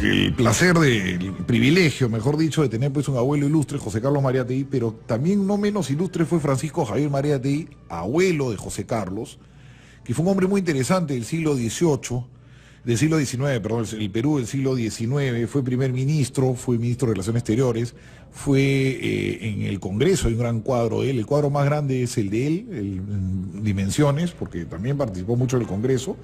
el placer, el privilegio, mejor dicho, de tener pues un abuelo ilustre, José Carlos Mariátegui, pero también no menos ilustre fue Francisco Javier Mariátegui, abuelo de José Carlos, que fue un hombre muy interesante del siglo XVIII, del siglo XIX, perdón, el Perú del siglo XIX, fue primer ministro, fue ministro de Relaciones Exteriores, fue en el Congreso, hay un gran cuadro de él, el cuadro más grande es el de él, en dimensiones, porque también participó mucho en el Congreso,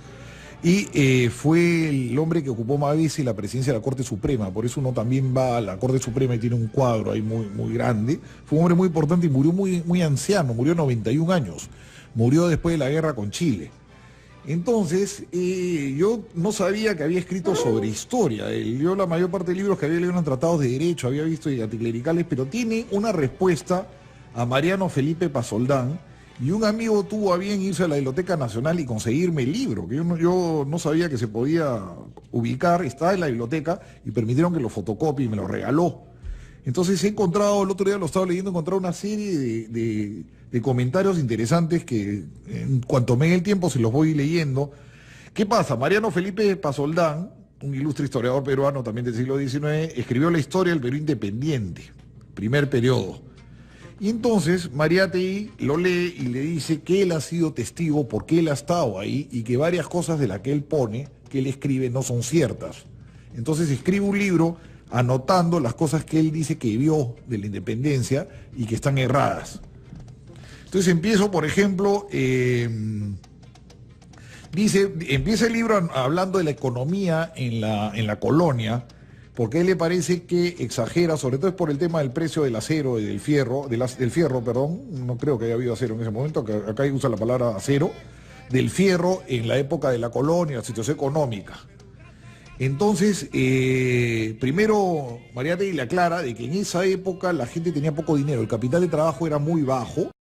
y fue el hombre que ocupó más veces la presidencia de la Corte Suprema, por eso uno también va a la Corte Suprema y tiene un cuadro ahí muy, muy grande. Fue un hombre muy importante y murió muy, muy anciano, murió a 91 años, murió después de la guerra con Chile. Entonces, yo no sabía que había escrito sobre historia. Yo la mayor parte de libros que había leído eran tratados de derecho, había visto anticlericales, pero tiene una respuesta a Mariano Felipe Pasoldán, y un amigo tuvo a bien irse a la Biblioteca Nacional y conseguirme el libro, que yo no sabía que se podía ubicar, estaba en la biblioteca y permitieron que lo fotocopie y me lo regaló. Entonces he encontrado, el otro día lo estaba leyendo, he encontrado una serie de comentarios interesantes que en cuanto me dé el tiempo se los voy leyendo. ¿Qué pasa? Mariano Felipe Pasoldán, un ilustre historiador peruano también del siglo XIX, escribió la historia del Perú independiente, primer periodo. Y entonces Mariátegui lo lee y le dice que él ha sido testigo porque él ha estado ahí y que varias cosas de las que él pone, que él escribe, no son ciertas. Entonces escribe un libro anotando las cosas que él dice que vio de la independencia y que están erradas. Entonces empiezo, por ejemplo, empieza el libro hablando de la economía en la colonia, porque a él le parece que exagera, sobre todo es por el tema del precio del acero y del fierro, no creo que haya habido acero en ese momento, que acá usa la palabra acero, del fierro en la época de la colonia, la situación económica. Entonces, primero Mariátegui le aclara de que en esa época la gente tenía poco dinero, el capital de trabajo era muy bajo.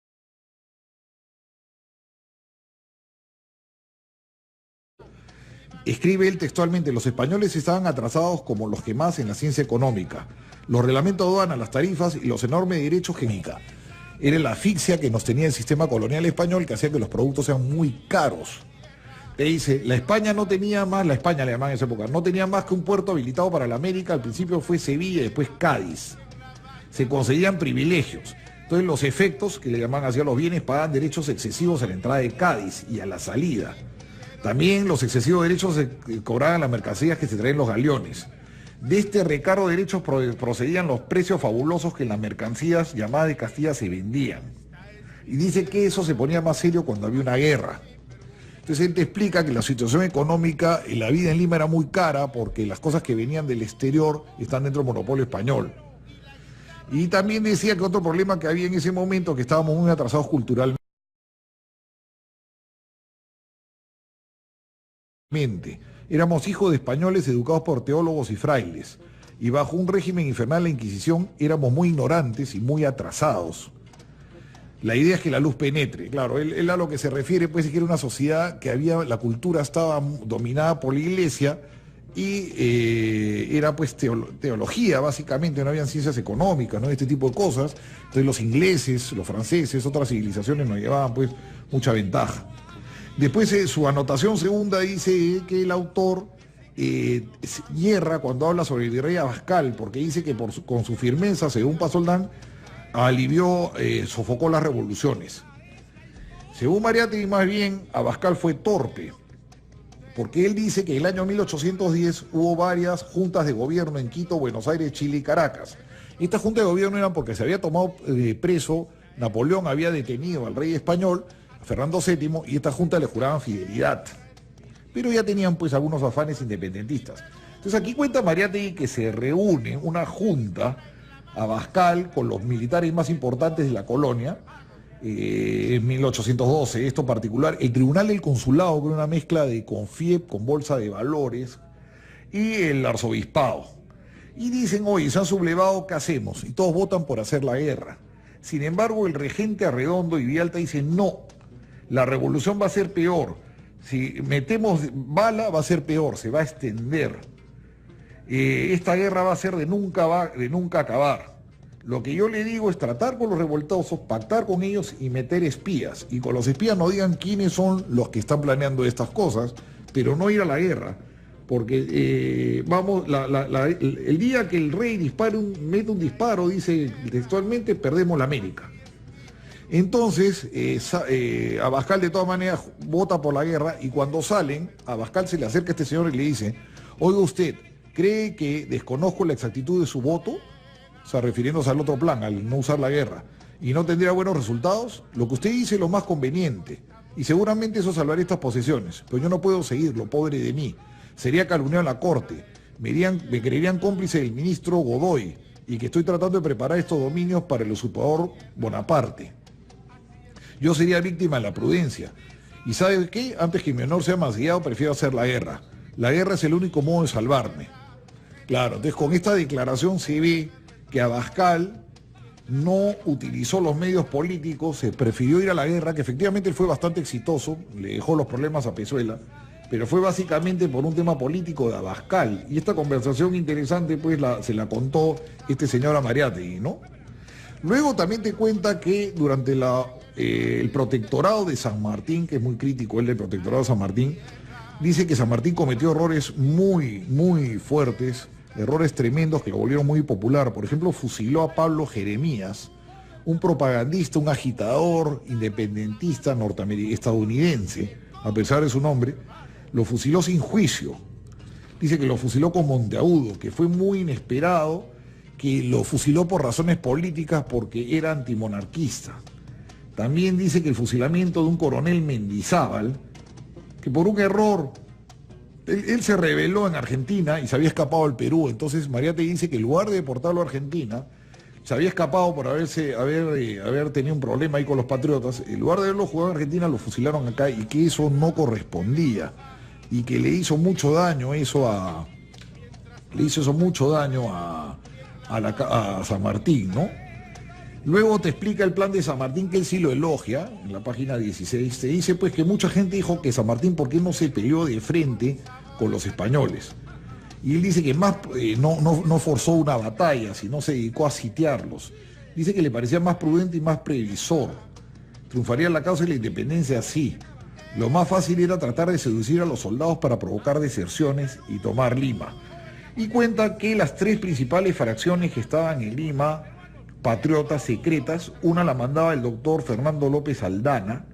Escribe él textualmente: los españoles estaban atrasados como los que más en la ciencia económica. Los reglamentos de aduana, las tarifas y los enormes derechos que era la asfixia que nos tenía el sistema colonial español, que hacía que los productos sean muy caros. Te dice, la España le llamaban en esa época, no tenía más que un puerto habilitado para la América, al principio fue Sevilla y después Cádiz. Se conseguían privilegios. Entonces los efectos, que le llamaban hacia los bienes, pagaban derechos excesivos a la entrada de Cádiz y a la salida. También los excesivos derechos se cobraban las mercancías que se traían los galeones. De este recargo de derechos procedían los precios fabulosos que en las mercancías llamadas de Castilla se vendían. Y dice que eso se ponía más serio cuando había una guerra. Entonces él te explica que la situación económica y la vida en Lima era muy cara porque las cosas que venían del exterior están dentro del monopolio español. Y también decía que otro problema que había en ese momento, que estábamos muy atrasados culturalmente. Éramos hijos de españoles educados por teólogos y frailes, y bajo un régimen infernal de la Inquisición éramos muy ignorantes y muy atrasados. La idea es que la luz penetre. Claro, él a lo que se refiere pues es que era una sociedad que la cultura estaba dominada por la iglesia y era pues teología básicamente, no habían ciencias económicas, ¿no? Este tipo de cosas. Entonces los ingleses, los franceses, otras civilizaciones nos llevaban pues mucha ventaja. Después su anotación segunda dice que el autor hierra cuando habla sobre el virrey Abascal, porque dice que con su firmeza, según Pasoldán, sofocó las revoluciones. Según Mariátegui, más bien, Abascal fue torpe, porque él dice que en el año 1810 hubo varias juntas de gobierno en Quito, Buenos Aires, Chile y Caracas. Estas juntas de gobierno eran porque se había tomado preso, Napoleón había detenido al rey español, Fernando VII, y esta junta le juraban fidelidad. Pero ya tenían pues algunos afanes independentistas. Entonces aquí cuenta Mariátegui que se reúne una junta, Abascal, con los militares más importantes de la colonia, en 1812, esto particular, el Tribunal del Consulado, que era una mezcla de Confiep con Bolsa de Valores, y el Arzobispado. Y dicen, oye, se han sublevado, ¿qué hacemos? Y todos votan por hacer la guerra. Sin embargo, el regente Arredondo y Villalta dicen, no, la revolución va a ser peor. Si metemos bala, va a ser peor, se va a extender. Esta guerra va a ser de nunca acabar. Lo que yo le digo es tratar con los revoltosos, pactar con ellos y meter espías. Y con los espías no digan quiénes son los que están planeando estas cosas, pero no ir a la guerra. Porque el día que el rey mete un disparo, dice textualmente, perdemos la América. Entonces, Abascal de todas maneras vota por la guerra y cuando salen, a Abascal se le acerca a este señor y le dice, oiga usted, ¿cree que desconozco la exactitud de su voto? O sea, refiriéndose al otro plan, al no usar la guerra, y no tendría buenos resultados. Lo que usted dice es lo más conveniente, y seguramente eso salvaría estas posesiones, pero yo no puedo seguirlo, pobre de mí. Sería calumniado en la corte, me creerían cómplice del ministro Godoy, y que estoy tratando de preparar estos dominios para el usurpador Bonaparte. Yo sería víctima de la prudencia. ¿Y sabe qué? Antes que mi honor sea mancillado, prefiero hacer la guerra. La guerra es el único modo de salvarme. Claro, entonces con esta declaración se ve que Abascal no utilizó los medios políticos, se prefirió ir a la guerra, que efectivamente él fue bastante exitoso, le dejó los problemas a Pezuela, pero fue básicamente por un tema político de Abascal. Y esta conversación interesante pues se la contó este señor a Mariátegui, ¿no? Luego también te cuenta que durante el protectorado de San Martín, que es muy crítico el del protectorado de San Martín, dice que San Martín cometió errores muy, muy fuertes, errores tremendos que lo volvieron muy popular. Por ejemplo, fusiló a Pablo Jeremías, un propagandista, un agitador independentista estadounidense, a pesar de su nombre, lo fusiló sin juicio. Dice que lo fusiló con Monteagudo, que fue muy inesperado, que lo fusiló por razones políticas porque era antimonarquista. También dice que el fusilamiento de un coronel Mendizábal, que por un error, él se rebeló en Argentina y se había escapado al Perú. Entonces Mariátegui dice que en lugar de deportarlo a Argentina, se había escapado por haber tenido un problema ahí con los patriotas. En lugar de haberlo jugado en Argentina, lo fusilaron acá y que eso no correspondía. Y que le hizo mucho daño eso a San Martín, ¿no? Luego te explica el plan de San Martín, que él sí lo elogia, en la página 16, te dice pues que mucha gente dijo que San Martín, ¿por qué no se peleó de frente con los españoles? Y él dice que no forzó una batalla, sino se dedicó a sitiarlos. Dice que le parecía más prudente y más previsor. Triunfaría la causa de la independencia así. Lo más fácil era tratar de seducir a los soldados para provocar deserciones y tomar Lima. Y cuenta que las tres principales fracciones que estaban en Lima, patriotas secretas, una la mandaba el doctor Fernando López Aldana,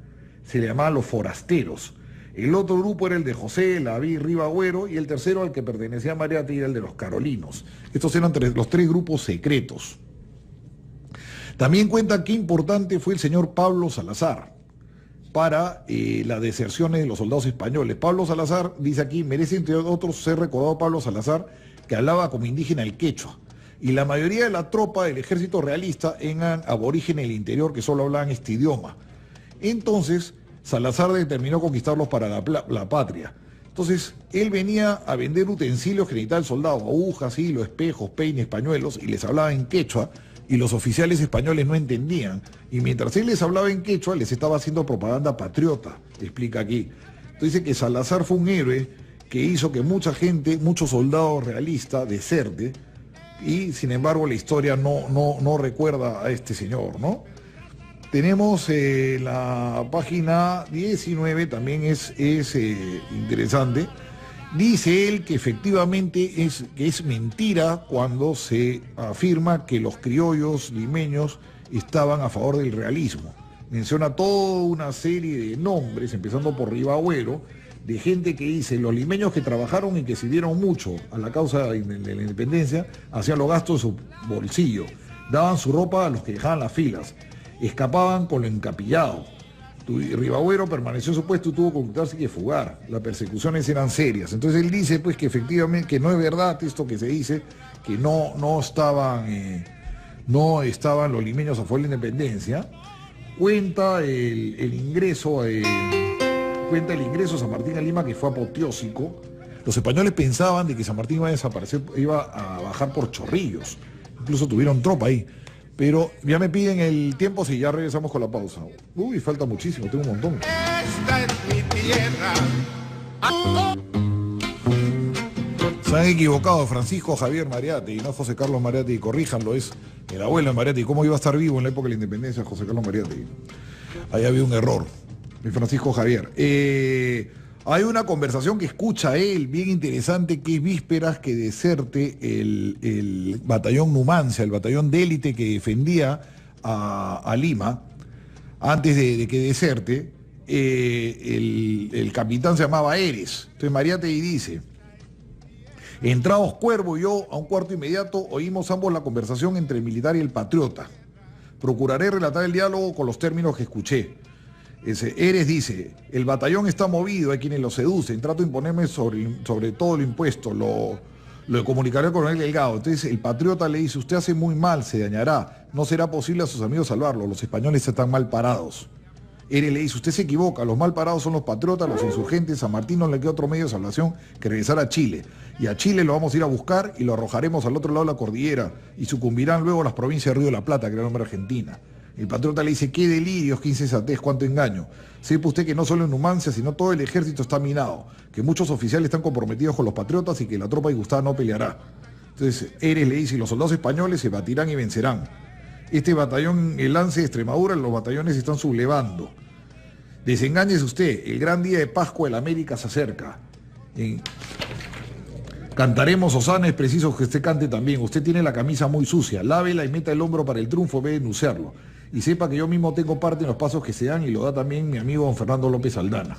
se le llamaba los forasteros. El otro grupo era el de José David Ribagüero y el tercero, al que pertenecía a Mariátegui, era el de los carolinos. Estos eran los tres grupos secretos. También cuenta qué importante fue el señor Pablo Salazar para las deserciones de los soldados españoles. Pablo Salazar, dice aquí, merece entre otros ser recordado Pablo Salazar, que hablaba como indígena el quechua. Y la mayoría de la tropa del ejército realista eran aborígenes del interior que solo hablaban este idioma. Entonces, Salazar determinó conquistarlos para la patria. Entonces, él venía a vender utensilios que necesitaba el soldado, agujas, hilos, espejos, peines, pañuelos, y les hablaba en quechua, y los oficiales españoles no entendían. Y mientras él les hablaba en quechua, les estaba haciendo propaganda patriota, explica aquí. Entonces dice que Salazar fue un héroe que hizo que mucha gente, muchos soldados realistas, deserte, y sin embargo la historia no recuerda a este señor, ¿no? Tenemos la página 19, también es interesante. Dice él que efectivamente es mentira cuando se afirma que los criollos limeños estaban a favor del realismo. Menciona toda una serie de nombres, empezando por Ribagüero, de gente que dice, los limeños que trabajaron y que sirvieron mucho a la causa de la independencia, hacían los gastos de su bolsillo, daban su ropa a los que dejaban las filas, escapaban con lo encapillado. Ribagüero permaneció en su puesto y tuvo que ocultarse y que fugar. Las persecuciones eran serias. Entonces él dice pues que efectivamente que no es verdad esto que se dice, que no estaban los limeños a favor de la independencia. Cuenta el ingreso a San Martín a Lima, que fue apoteósico. Los españoles pensaban de que San Martín iba a desaparecer, iba a bajar por Chorrillos. Incluso tuvieron tropa ahí. Pero ya me piden el tiempo, si ya regresamos con la pausa. Uy, falta muchísimo, tengo un montón. Esta es mi tierra. Se han equivocado, Francisco Javier Mariátegui, no José Carlos Mariátegui, corríjanlo, es el abuelo de Mariátegui. ¿Cómo iba a estar vivo en la época de la independencia José Carlos Mariátegui? Ahí había un error, mi Francisco Javier. Hay una conversación que escucha él, bien interesante, que es vísperas que deserte el batallón Numancia, el batallón de élite que defendía a Lima, antes de que deserte, el capitán se llamaba Eres. Entonces Mariátegui dice: entrados Cuervo y yo a un cuarto inmediato, oímos ambos la conversación entre el militar y el patriota. Procuraré relatar el diálogo con los términos que escuché. Eres dice: el batallón está movido, hay quienes lo seducen, trato de imponerme sobre todo lo impuesto, lo comunicaré al coronel Delgado. Entonces el patriota le dice: usted hace muy mal, se dañará, no será posible a sus amigos salvarlo, los españoles están mal parados. Eres le dice: usted se equivoca, los mal parados son los patriotas, los insurgentes, San Martín no le queda otro medio de salvación que regresar a Chile. Y a Chile lo vamos a ir a buscar y lo arrojaremos al otro lado de la cordillera y sucumbirán luego las provincias de Río de la Plata, que era el nombre Argentina. El patriota le dice: qué delirios, qué insensatez, cuánto engaño. Sepa usted que no solo en Numancia, sino todo el ejército está minado, que muchos oficiales están comprometidos con los patriotas y que la tropa disgustada no peleará. Entonces Eres le dice: los soldados españoles se batirán y vencerán. Este batallón, el Lance de Extremadura, los batallones se están sublevando. Desengáñese usted, el gran día de Pascua de la América se acerca. Cantaremos Osana, es preciso que usted cante también. Usted tiene la camisa muy sucia, lávela y meta el hombro para el triunfo en vez de enunciarlo. Y sepa que yo mismo tengo parte en los pasos que se dan y lo da también mi amigo don Fernando López Aldana.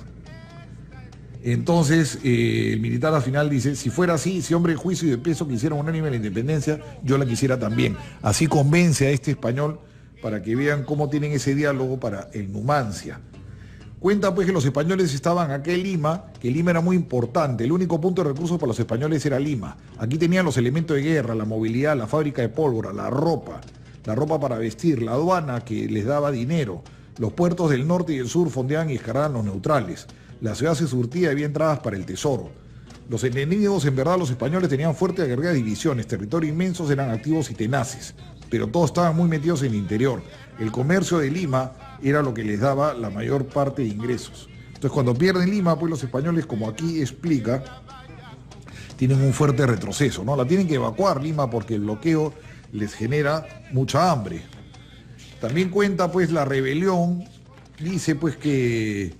Entonces el militar al final dice: si fuera así, si hombre de juicio y de peso quisiera unánime la independencia, yo la quisiera también. Así convence a este español para que vean cómo tienen ese diálogo para el Numancia. Cuenta pues que los españoles estaban aquí en Lima, que Lima era muy importante, el único punto de recursos para los españoles era Lima. Aquí tenían los elementos de guerra, la movilidad, la fábrica de pólvora, la ropa para vestir, la aduana que les daba dinero. Los puertos del norte y del sur fondeaban y descargaban los neutrales. La ciudad se surtía y había entradas para el tesoro. Los enemigos, en verdad, los españoles tenían fuertes y agregadas divisiones, territorios inmensos, eran activos y tenaces, pero todos estaban muy metidos en el interior. El comercio de Lima era lo que les daba la mayor parte de ingresos. Entonces, cuando pierden Lima, pues los españoles, como aquí explica, tienen un fuerte retroceso, ¿no? La tienen que evacuar Lima porque el bloqueo les genera mucha hambre. También cuenta pues la rebelión, dice pues que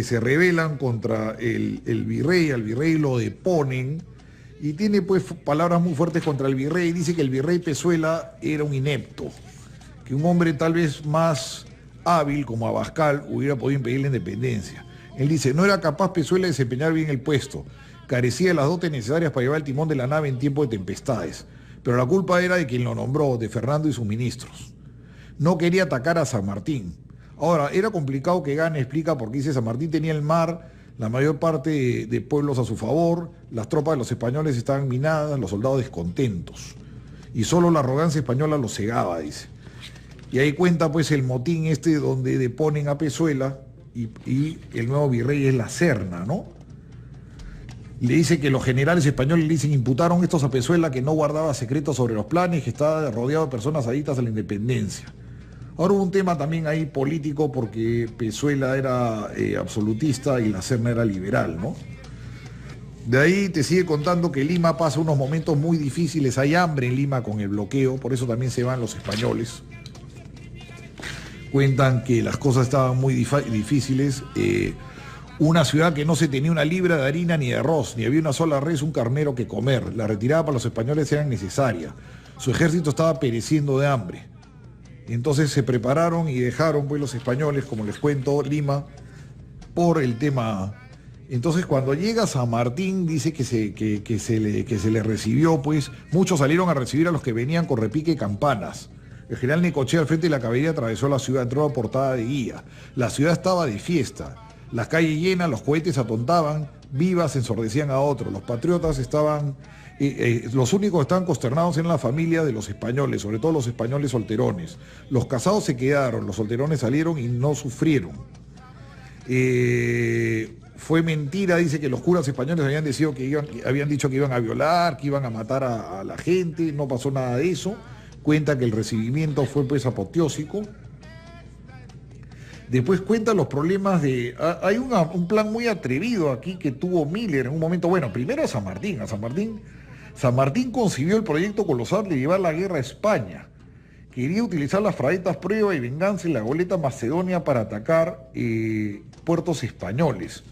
se rebelan contra el virrey, al virrey lo deponen y tiene pues palabras muy fuertes contra el virrey. Dice que el virrey Pezuela era un inepto, que un hombre tal vez más hábil como Abascal hubiera podido impedir la independencia. Él dice: no era capaz Pezuela de desempeñar bien el puesto, carecía de las dotes necesarias para llevar el timón de la nave en tiempo de tempestades. Pero la culpa era de quien lo nombró, de Fernando y sus ministros. No quería atacar a San Martín. Ahora, era complicado que gane, explica, porque dice: San Martín tenía el mar, la mayor parte de pueblos a su favor, las tropas de los españoles estaban minadas, los soldados descontentos. Y solo la arrogancia española los cegaba, dice. Y ahí cuenta pues el motín donde deponen a Pezuela y el nuevo virrey es la Serna, ¿no? Le dice que los generales españoles le dicen: imputaron estos a Pezuela que no guardaba secretos sobre los planes, que estaba rodeado de personas adictas a la independencia. Ahora hubo un tema también ahí político porque Pezuela era absolutista y la Serna era liberal, ¿no? De ahí te sigue contando que Lima pasa unos momentos muy difíciles, hay hambre en Lima con el bloqueo, por eso también se van los españoles. Cuentan que las cosas estaban muy difíciles. Una ciudad que no se tenía una libra de harina ni de arroz, ni había una sola res, un carnero que comer. La retirada para los españoles era necesaria. Su ejército estaba pereciendo de hambre. Entonces se prepararon y dejaron pues los españoles, como les cuento, Lima, por el tema. Entonces cuando llega San Martín, dice que se le recibió, pues muchos salieron a recibir a los que venían con repique y campanas. El general Necochea al frente de la caballería atravesó la ciudad, entró a portada de guía. La ciudad estaba de fiesta. Las calles llenas, los cohetes atontaban, vivas ensordecían a otros. Los patriotas estaban, los únicos que estaban consternados eran la familia de los españoles, sobre todo los españoles solterones. Los casados se quedaron, los solterones salieron y no sufrieron. Fue mentira, dice que los curas españoles habían dicho que iban a violar, que iban a matar a la gente, no pasó nada de eso. Cuenta que el recibimiento fue pues apoteósico. Después cuenta los problemas de... Hay un plan muy atrevido aquí que tuvo Miller en un momento. Bueno, primero a San Martín. San Martín concibió el proyecto colosal de llevar la guerra a España. Quería utilizar las fraguetas Prueba y Venganza y la goleta Macedonia para atacar puertos españoles.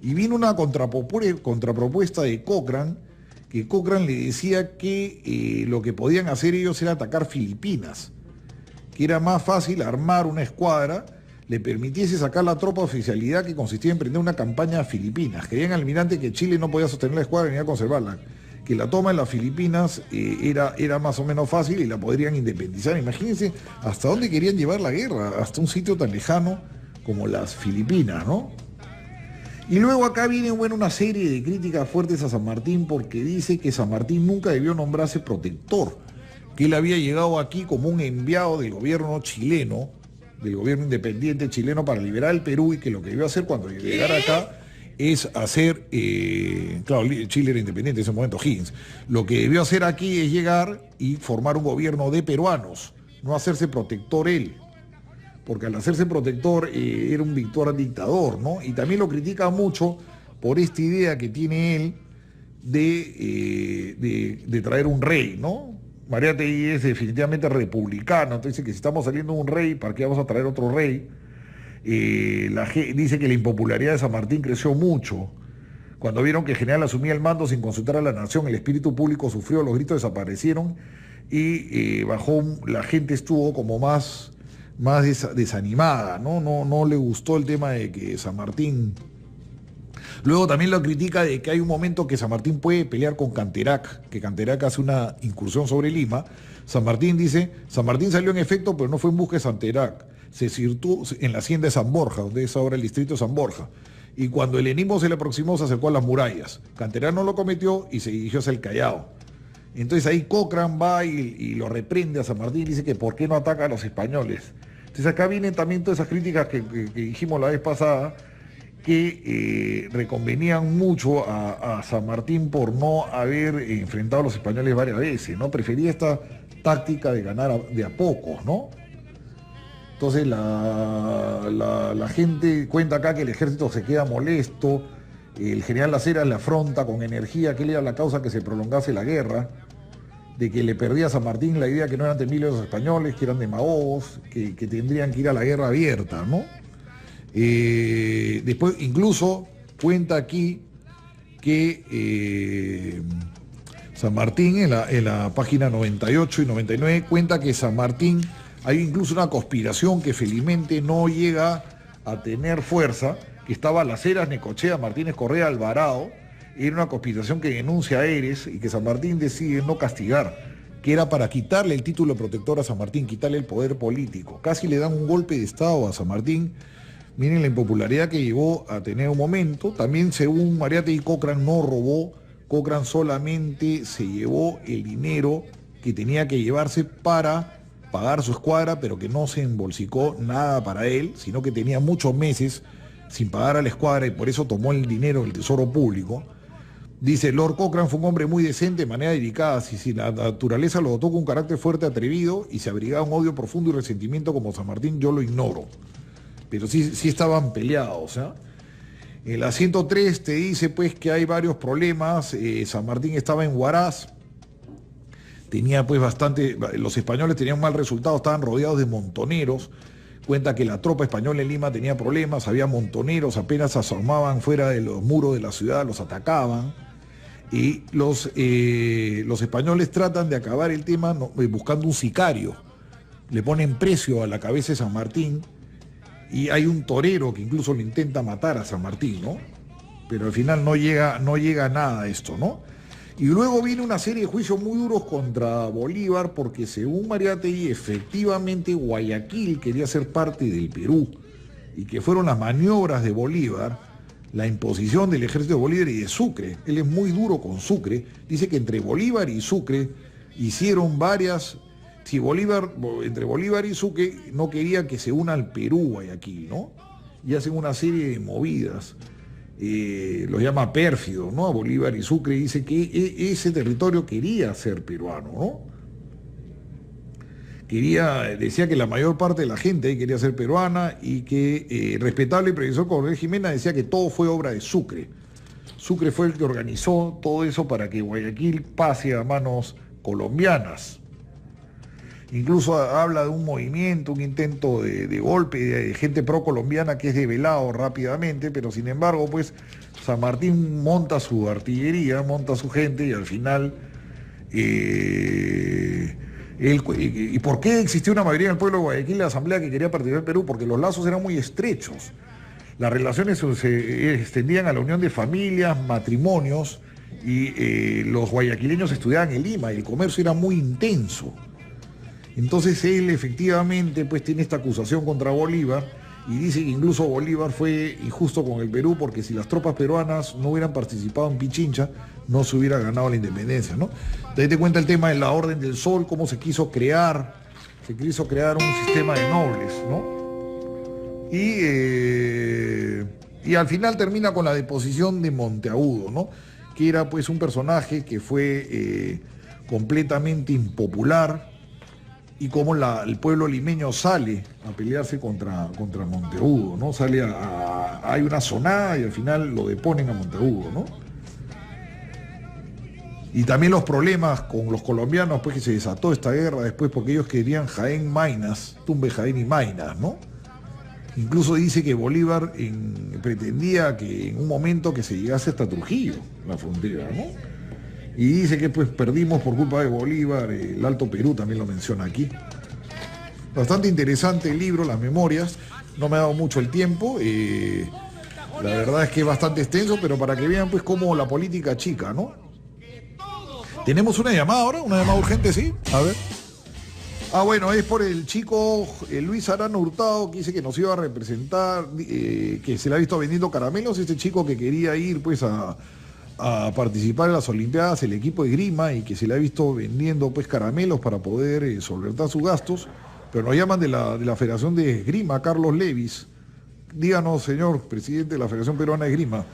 Y vino una contrapropuesta de Cochrane, que Cochrane le decía que lo que podían hacer ellos era atacar Filipinas, que era más fácil armar una escuadra, le permitiese sacar la tropa de oficialidad que consistía en emprender una campaña a Filipinas. Creían almirante que Chile no podía sostener la escuadra ni a conservarla, que la toma en las Filipinas era más o menos fácil y la podrían independizar. Imagínense hasta dónde querían llevar la guerra, hasta un sitio tan lejano como las Filipinas, ¿no? Y luego acá viene, bueno, una serie de críticas fuertes a San Martín porque dice que San Martín nunca debió nombrarse protector, que él había llegado aquí como un enviado del gobierno chileno, del gobierno independiente chileno para liberar el Perú, y que lo que debió hacer cuando llegara acá es hacer, claro, Chile era independiente en ese momento, Higgins, lo que debió hacer aquí es llegar y formar un gobierno de peruanos, no hacerse protector él, porque al hacerse protector era un dictador, ¿no? Y también lo critica mucho por esta idea que tiene él de traer un rey, ¿no? Mariátegui es definitivamente republicano, entonces dice que si estamos saliendo de un rey, ¿para qué vamos a traer otro rey? Dice que la impopularidad de San Martín creció mucho. Cuando vieron que el general asumía el mando sin consultar a la nación, el espíritu público sufrió, los gritos desaparecieron y la gente estuvo como más desanimada, ¿no? No le gustó el tema de que San Martín... Luego también lo critica de que hay un momento que San Martín puede pelear con Canterac, que Canterac hace una incursión sobre Lima. San Martín dice, San Martín salió en efecto, pero no fue en busca de Canterac. Se situó en la hacienda de San Borja, donde es ahora el distrito de San Borja. Y cuando el enemigo se le aproximó, se acercó a las murallas. Canterac no lo cometió y se dirigió hacia el Callao. Entonces ahí Cochrane va y lo reprende a San Martín y dice que por qué no ataca a los españoles. Entonces acá vienen también todas esas críticas que dijimos la vez pasada, que reconvenían mucho a San Martín por no haber enfrentado a los españoles varias veces, ¿no? Prefería esta táctica de ganar de a pocos, ¿no? Entonces la gente cuenta acá que el ejército se queda molesto, el general Las Heras le afronta con energía que él era la causa que se prolongase la guerra, de que le perdía a San Martín la idea que no eran temibles los españoles, que eran demagogos, que tendrían que ir a la guerra abierta, ¿no? Después incluso cuenta aquí que San Martín en la página 98 y 99 cuenta que San Martín hay incluso una conspiración que felizmente no llega a tener fuerza, que estaba Las Heras, Necochea, Martínez Correa, Alvarado. Era una conspiración que denuncia a Eres y que San Martín decide no castigar, que era para quitarle el título de protector a San Martín, quitarle el poder político. Casi le dan un golpe de estado a San Martín. Miren la impopularidad que llegó a tener un momento. También, según Mariátegui, Cochrane no robó. Cochrane solamente se llevó el dinero que tenía que llevarse para pagar su escuadra, pero que no se embolsicó nada para él, sino que tenía muchos meses sin pagar a la escuadra y por eso tomó el dinero del Tesoro Público. Dice, Lord Cochrane fue un hombre muy decente, de manera delicada, si la naturaleza lo dotó con un carácter fuerte, atrevido, y se abrigaba un odio profundo y resentimiento como San Martín, yo lo ignoro. Pero sí estaban peleados, ¿eh? En la 103 te dice pues que hay varios problemas. San Martín estaba en Huaraz, tenía pues los españoles tenían un mal resultado, estaban rodeados de montoneros. Cuenta que la tropa española en Lima tenía problemas, había montoneros, apenas asomaban fuera de los muros de la ciudad, los atacaban. Y los españoles tratan de acabar el tema buscando un sicario. Le ponen precio a la cabeza de San Martín. Y hay un torero que incluso le intenta matar a San Martín, ¿no? Pero al final no llega a nada esto, ¿no? Y luego viene una serie de juicios muy duros contra Bolívar, porque según Mariátegui, efectivamente Guayaquil quería ser parte del Perú, y que fueron las maniobras de Bolívar, la imposición del ejército de Bolívar y de Sucre. Él es muy duro con Sucre. Dice que entre Bolívar y Sucre hicieron varias... Si entre Bolívar y Sucre no quería que se una al Perú, Guayaquil, ¿no? Y hacen una serie de movidas. Los llama pérfido, ¿no? A Bolívar y Sucre, dice que ese territorio quería ser peruano, ¿no? Decía que la mayor parte de la gente ahí quería ser peruana y que respetable profesor Coronel Jiménez decía que todo fue obra de Sucre. Sucre fue el que organizó todo eso para que Guayaquil pase a manos colombianas. Incluso habla de un movimiento, un intento de golpe de gente pro-colombiana que es develado rápidamente, pero sin embargo, pues San Martín monta su artillería, monta su gente y al final... ¿Y por qué existió una mayoría en el pueblo de Guayaquil de la Asamblea que quería participar en Perú? Porque los lazos eran muy estrechos. Las relaciones se extendían a la unión de familias, matrimonios, y los guayaquileños estudiaban en Lima y el comercio era muy intenso. Entonces él efectivamente pues tiene esta acusación contra Bolívar y dice que incluso Bolívar fue injusto con el Perú porque si las tropas peruanas no hubieran participado en Pichincha no se hubiera ganado la independencia, ¿no? Entonces te cuenta el tema de la Orden del Sol, cómo se quiso crear un sistema de nobles, ¿no? Y al final termina con la deposición de Monteagudo, ¿no? Que era pues un personaje que fue completamente impopular, y cómo el pueblo limeño sale a pelearse contra Monteagudo, ¿no? Hay una sonada y al final lo deponen a Monteagudo, ¿no? Y también los problemas con los colombianos, pues que se desató esta guerra después porque ellos querían Jaén Maynas, Tumbe Jaén y Maynas, ¿no? Incluso dice que Bolívar pretendía que en un momento que se llegase hasta Trujillo, la frontera, ¿no? Y dice que pues perdimos por culpa de Bolívar, el Alto Perú también lo menciona aquí. Bastante interesante el libro, las memorias, no me ha dado mucho el tiempo, la verdad es que es bastante extenso, pero para que vean pues cómo la política chica, ¿no? ¿Tenemos una llamada ahora? ¿Una llamada urgente, sí? A ver. Bueno, es por el chico Luis Arana Hurtado, que dice que nos iba a representar, que se le ha visto vendiendo caramelos, este chico que quería ir pues a participar en las Olimpiadas, el equipo de esgrima, y que se le ha visto vendiendo pues caramelos para poder solventar sus gastos, pero nos llaman de la Federación de Esgrima, Carlos Levis. Díganos, señor presidente de la Federación Peruana de Esgrima,